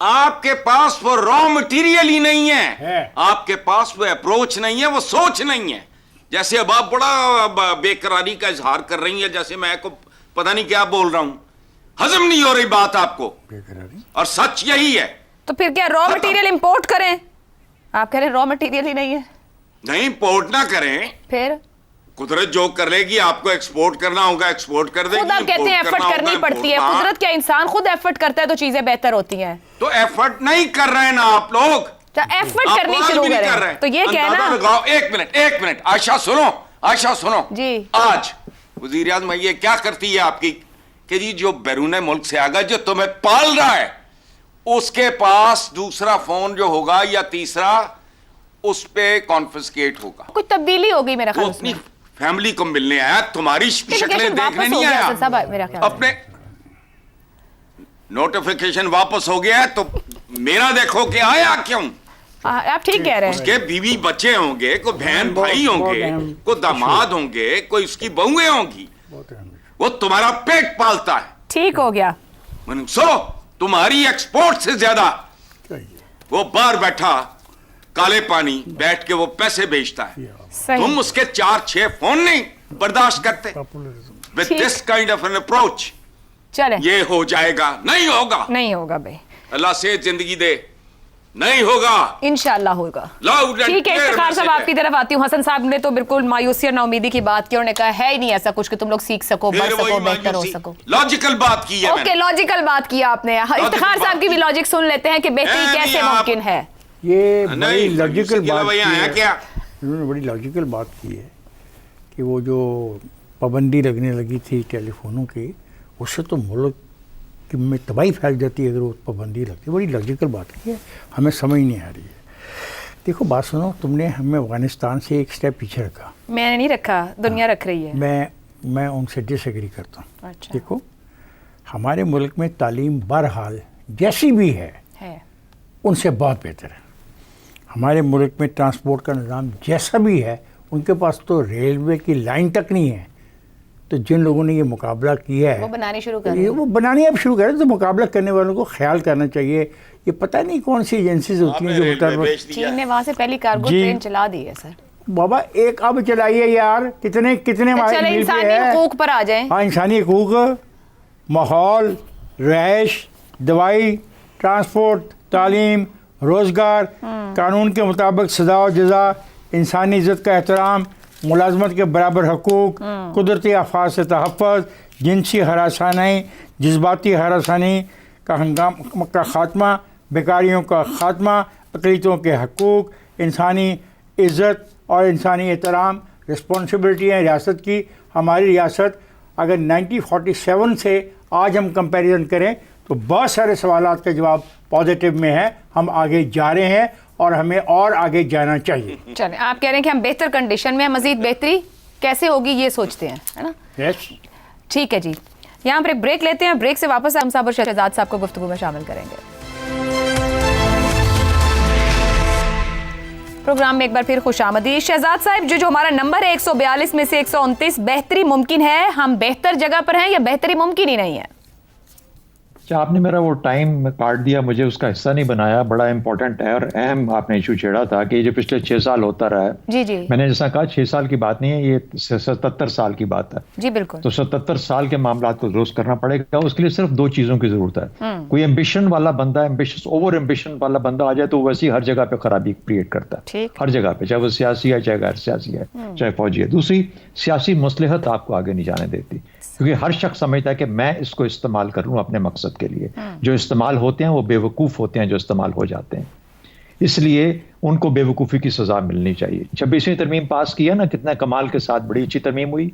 आपके पास वो raw material ही नहीं है। आपके पास वो अप्रोच नहीं है, वो सोच नहीं है। जैसे अब आप बड़ा बेकरारी का इजहार कर रही है, जैसे मैं को पता नहीं क्या बोल रहा हूं। हजम नहीं हो रही बात आपको, और सच यही है। तो फिर क्या रॉ मटेरियल इंपोर्ट करें? आप कह रहे रॉ मटेरियल ही नहीं है। नहीं, इंपोर्ट ना करें, फिर कुदरत जो कर लेगी। आपको एक्सपोर्ट करना होगा, एक्सपोर्ट कर देगी। खुद आप कहते हैं एफर्ट करनी पड़ती है। कुदरत क्या, इंसान खुद एफर्ट करता है तो चीजें बेहतर होती हैं। तो एफर्ट नहीं कर रहे हैं ना आप लोग। एफर्ट करनी शुरू करें तो ये कहना। एक मिनट आयशा सुनो, आयशा सुनो जी। आज वजीर आज़म ये क्या करती है आपकी कि जी जो बैरून मुल्क से आ गया, जो तुम्हें पाल रहा है, उसके पास दूसरा फोन जो होगा या तीसरा, उस पे कॉन्फिस्केट होगा। कुछ तब्दीली हो गई मेरा ख्याल। अपनी फैमिली को मिलने आया, तुम्हारी शक्लें देखने नहीं आया। अपने नोटिफिकेशन वापस हो गया है, तो मेरा देखो कि आया क्यों। आप ठीक कह रहे हैं। उसके बीवी बच्चे होंगे, कोई बहन भाई होंगे, कोई दामाद होंगे, कोई उसकी बहुएं होंगी। वो तुम्हारा पेट पालता है। ठीक हो गया। सुनो, तुम्हारी एक्सपोर्ट से ज्यादा वो बाहर बैठा काले पानी बैठ के वो पैसे बेचता है। तुम उसके 4-6 फोन नहीं बर्दाश्त करते। With this kind of an approach चले ये हो जाएगा? नहीं होगा, नहीं होगा भाई। अल्लाह से जिंदगी दे, नहीं होगा। इंशाल्लाह होगा। ठीक है, इफ्तिखार साहब आपकी तरफ आती हूँ। हसन साहब ने तो बिल्कुल मायूसी और नाउमीदी की बात की, उन्होंने कहा है ही नहीं ऐसा कुछ कि तुम लोग सीख सको, बढ़ सको, बेहतर हो सको। लॉजिकल बात की है। ओके, लॉजिकल बात की आपने। इफ्तिखार साहब की भी लॉजिक सुन लेते हैं कि बेहतरी कैसे मुमकिन है। ये बड़ी लॉजिकल बात क्या इन्होंने बड़ी लॉजिकल बात की है कि वो जो पाबंदी लगने लगी थी टेलीफोनों की, उससे तो मुल्क में तबाही फैल जाती है अगर वो पाबंदी लगती है। बड़ी लॉजिकल बात की है, हमें समझ नहीं आ रही है। देखो बात सुनो, तुमने हमें अफगानिस्तान से एक स्टेप पीछे रखा। मैंने नहीं रखा, दुनिया रख रही है। मैं उनसे डिसएग्री करता हूँ। अच्छा। देखो, हमारे मुल्क में तालीम बहरहाल जैसी भी है उनसे बहुत बेहतर है। हमारे मुल्क में ट्रांसपोर्ट का निज़ाम जैसा भी है, उनके पास तो रेलवे की लाइन तक नहीं है। तो जिन लोगों ने ये मुकाबला किया है, वो बनाने शुरू कर रहे हैं। वो बनाने अब शुरू करें, तो मुकाबला करने वालों को ख्याल करना चाहिए। ये पता नहीं कौन सी एजेंसीज होती हैं जो चीन ने वहाँ से पहली कार्गो ट्रेन चला दी है सर। बाबा एक अब चलाइए यार, कितने इंसानी हकूक पर आ जाए। हाँ, इंसानी हकूक, माहौल, रहायश, दवाई, ट्रांसपोर्ट, तालीम, रोज़गार, कानून के मुताबिक सजा और जजा, इंसानी इज़्ज़त का एहतराम, मुलाजमत के बराबर हकूक़, कुदरती आफात से तहफ़्फ़ुज़, जिनसी हरासानी, जज्बाती हरासानी का हंगाम का ख़ात्मा, बेकारियों का ख़ात्मा, अक़लियतों के हकूक़, इंसानी इज़्ज़त और इंसानी एहतराम, रिस्पॉन्सिबिलिटी है रियासत की। हमारी रियासत अगर 1947 से आज हम कंपैरिजन करें तो बहुत सारे सवालात का जवाब पॉजिटिव में है। हम आगे जा रहे हैं और हमें और आगे जाना चाहिए। चलें, आप कह रहे हैं कि हम बेहतर कंडीशन में हैं, मज़ीद बेहतरी कैसे होगी ये सोचते हैं, है ना? यस, ठीक है जी। यहाँ पर एक ब्रेक लेते हैं, ब्रेक से वापस हम साहब और शहजाद साहब को गुफ्तगू में शामिल करेंगे। प्रोग्राम में एक बार फिर खुशामदीद। शहजाद साहब, जो हमारा नंबर है 142 में से 129, बेहतरी मुमकिन है, हम बेहतर जगह पर हैं या बेहतरी मुमकिन ही नहीं है? अच्छा, आपने मेरा वो टाइम काट दिया, मुझे उसका हिस्सा नहीं बनाया। बड़ा इंपॉर्टेंट है और अहम आपने इशू छेड़ा था कि जो पिछले 6 साल होता रहा है। जी जी। मैंने जैसा कहा 6 साल की बात नहीं है, ये 77 साल की बात है। जी बिल्कुल। तो 77 साल के मामला को दुरुस्त करना पड़ेगा। उसके लिए सिर्फ 2 चीज़ों की जरूरत है। कोई एम्बिशन वाला बंदा, एम्बिशियस ओवर एम्बिशन वाला बंदा आ जाए तो वैसे ही हर जगह पे खराबी क्रिएट करता है, हर जगह पे, चाहे वो सियासी है, चाहे गैर सियासी है, चाहे फौजी है। दूसरी, सियासी मसलहत आपको आगे नहीं जाने देती, क्योंकि हर शख्स समझता है कि मैं इसको इस्तेमाल करूं अपने मकसद के लिए। जो इस्तेमाल होते हैं वो बेवकूफ़ होते हैं जो इस्तेमाल हो जाते हैं, इसलिए उनको बेवकूफ़ी की सज़ा मिलनी चाहिए। 26वीं तरमीम पास किया ना, कितना कमाल के साथ, बड़ी अच्छी तरमीम हुई,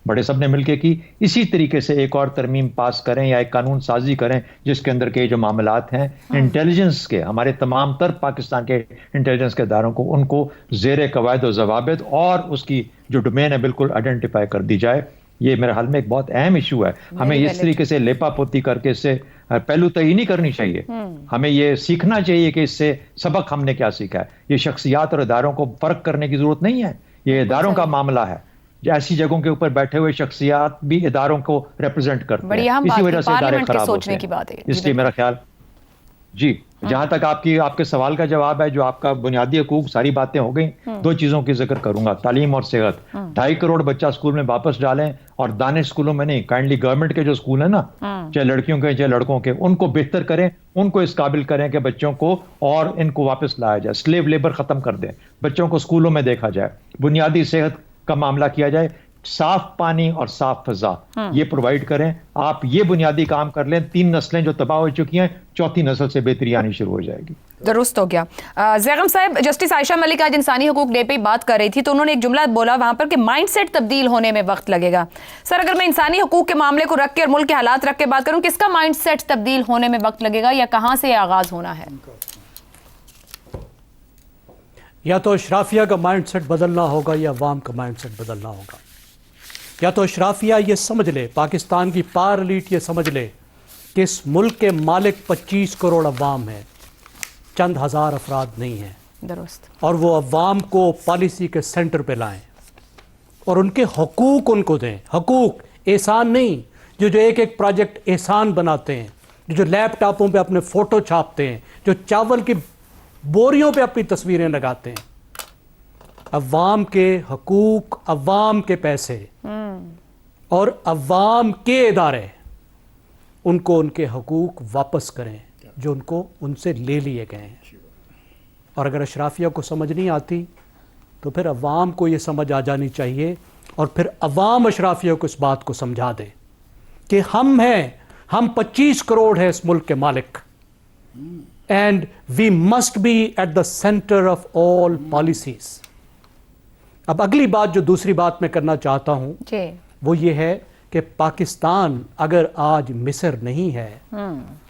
बड़े सब ने मिलकर की। इसी तरीके से एक और तरमीम पास करें या एक कानून साजी करें जिसके अंदर के जो मामलात हैं इंटेलिजेंस के, हमारे तमाम तर पाकिस्तान के इंटेलिजेंस के इदारों को, उनको ज़ेर कवायद और ज़वाबित और उसकी जो डोमेन है बिल्कुल आइडेंटिफाई कर दी जाए। ये मेरे हाल में एक बहुत अहम इशू है। हमें इस तरीके से लेपापोती करके इससे पहलू तय नहीं करनी चाहिए। हमें ये सीखना चाहिए कि इससे सबक हमने क्या सीखा है। ये शख्सियात और इदारों को फर्क करने की जरूरत नहीं है, ये इदारों का मामला है। ऐसी जगहों के ऊपर बैठे हुए शख्सियात भी इदारों को रिप्रेजेंट करते हैं, इसी वजह से इदारे खराब होते हैं। इसलिए मेरा ख्याल जी जहां तक आपके सवाल का जवाब है, जो आपका बुनियादी हकूक, सारी बातें हो गई। दो चीजों की जिक्र करूंगा, तालीम और सेहत। 2.5 करोड़ बच्चा स्कूल में वापस डालें, और दानिश स्कूलों में नहीं, काइंडली गवर्नमेंट के जो स्कूल है ना, चाहे लड़कियों के चाहे लड़कों के, उनको बेहतर करें, उनको इस काबिल करें कि बच्चों को और इनको वापस लाया जाए, स्लेव लेबर खत्म कर दें, बच्चों को स्कूलों में देखा जाए, बुनियादी सेहत का मामला किया जाए, साफ पानी और साफ फजा ये प्रोवाइड करें। आप ये बुनियादी काम कर लें, 3 नस्लें जो तबाह हो चुकी हैं, 4थी नस्ल से बेहतरी आनी शुरू हो जाएगी। दुरुस्त हो गया। ज़ैगम साहब, जस्टिस आयशा मलिक आज इंसानी हकूक डे पे बात कर रही थी, तो उन्होंने एक जुमला बोला वहां पर कि माइंडसेट तब्दील होने में वक्त लगेगा। सर, अगर मैं इंसानी हकूक के मामले को रख के और मुल्क के हालात रख के बात करूं, किसका माइंडसेट तब्दील होने में वक्त लगेगा, या कहां से आगाज होना है? या तो अशराफिया का माइंडसेट बदलना होगा, या अवाम का माइंडसेट बदलना होगा। या तो अशराफिया ये समझ ले, पाकिस्तान की पार एलीट ये समझ ले कि इस मुल्क के मालिक 25 करोड़ अवाम है, चंद हज़ार अफराद नहीं हैं। दुरुस्त। और वो अवाम को पॉलिसी के सेंटर पे लाएं और उनके हकूक उनको दें। हकूक, एहसान नहीं, जो एक एक प्रोजेक्ट एहसान बनाते हैं, जो लैपटॉपों पे अपने फ़ोटो छापते हैं, जो चावल की बोरियों पे अपनी तस्वीरें लगाते हैं। अवाम के हकूक, अवाम के पैसे और अवाम के इदारे, उनको उनके हकूक वापस करें जो उनको उनसे ले लिए गए हैं। और अगर अशराफिया को समझ नहीं आती तो फिर अवाम को ये समझ आ जानी चाहिए, और फिर अवाम अशराफिया को इस बात को समझा दे कि हम 25 करोड़ हैं इस मुल्क के मालिक, and we must be at the centre of all policies. अब अगली बात, जो दूसरी बात मैं करना चाहता हूं, वो ये है कि पाकिस्तान अगर आज मिस्र नहीं है,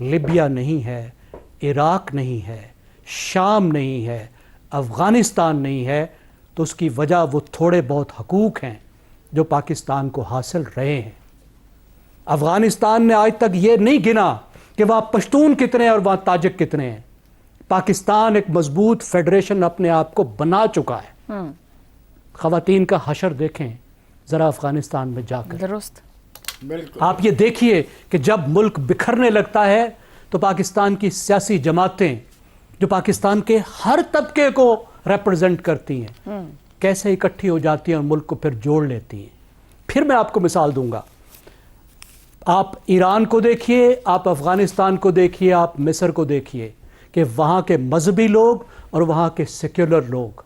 लिबिया नहीं है, इराक नहीं है, शाम नहीं है, अफ़गानिस्तान नहीं है, तो उसकी वजह वो थोड़े बहुत हकूक हैं जो पाकिस्तान को हासिल रहे हैं। अफ़गानिस्तान ने आज तक ये नहीं गिना कि वहाँ पश्तून कितने हैं और वहाँ ताजिक कितने हैं। पाकिस्तान एक मजबूत फेडरेशन अपने आप को बना चुका है। ख़वातीन का हशर देखें ज़रा अफ़गानिस्तान में जाकर। दुरुस्त। आप ये देखिए कि जब मुल्क बिखरने लगता है तो पाकिस्तान की सियासी जमातें, जो पाकिस्तान के हर तबके को रिप्रेजेंट करती हैं, कैसे इकट्ठी हो जाती हैं और मुल्क को फिर जोड़ लेती हैं। फिर मैं आपको मिसाल दूंगा, आप ईरान को देखिए, आप अफ़गानिस्तान को देखिए, आप मिस्र को देखिए कि वहाँ के मजहबी लोग और वहाँ के सेक्युलर लोग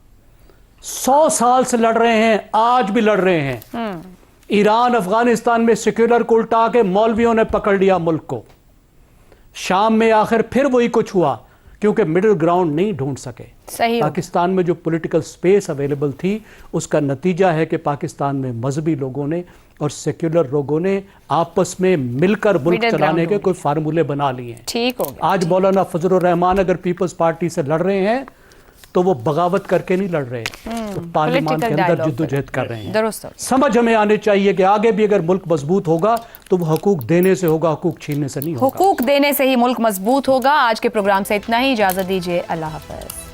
100 साल से लड़ रहे हैं, आज भी लड़ रहे हैं। ईरान अफगानिस्तान में सेक्युलर को उल्टा के मौलवियों ने पकड़ लिया मुल्क को। शाम में आखिर फिर वही कुछ हुआ, क्योंकि मिडिल ग्राउंड नहीं ढूंढ सके। सही पाकिस्तान में जो पॉलिटिकल स्पेस अवेलेबल थी, उसका नतीजा है कि पाकिस्तान में मजहबी लोगों ने और सेक्युलर लोगों ने आपस में मिलकर मुल्क चलाने के कोई फार्मूले बना लिए हैं। ठीक हो गया। आज मौलाना फजलुर रहमान अगर पीपल्स पार्टी से लड़ रहे हैं तो वो बगावत करके नहीं लड़ रहे, तो पार्लियामेंट के अंदर जिद्दोजहद कर रहे हैं। समझ हमें आने चाहिए कि आगे भी अगर मुल्क मजबूत होगा तो वो हकूक देने से होगा, हकूक छीनने से नहीं होगा। हकूक देने से ही मुल्क मजबूत होगा। आज के प्रोग्राम से इतना ही, इजाजत दीजिए, अल्लाह हाफ़िज़।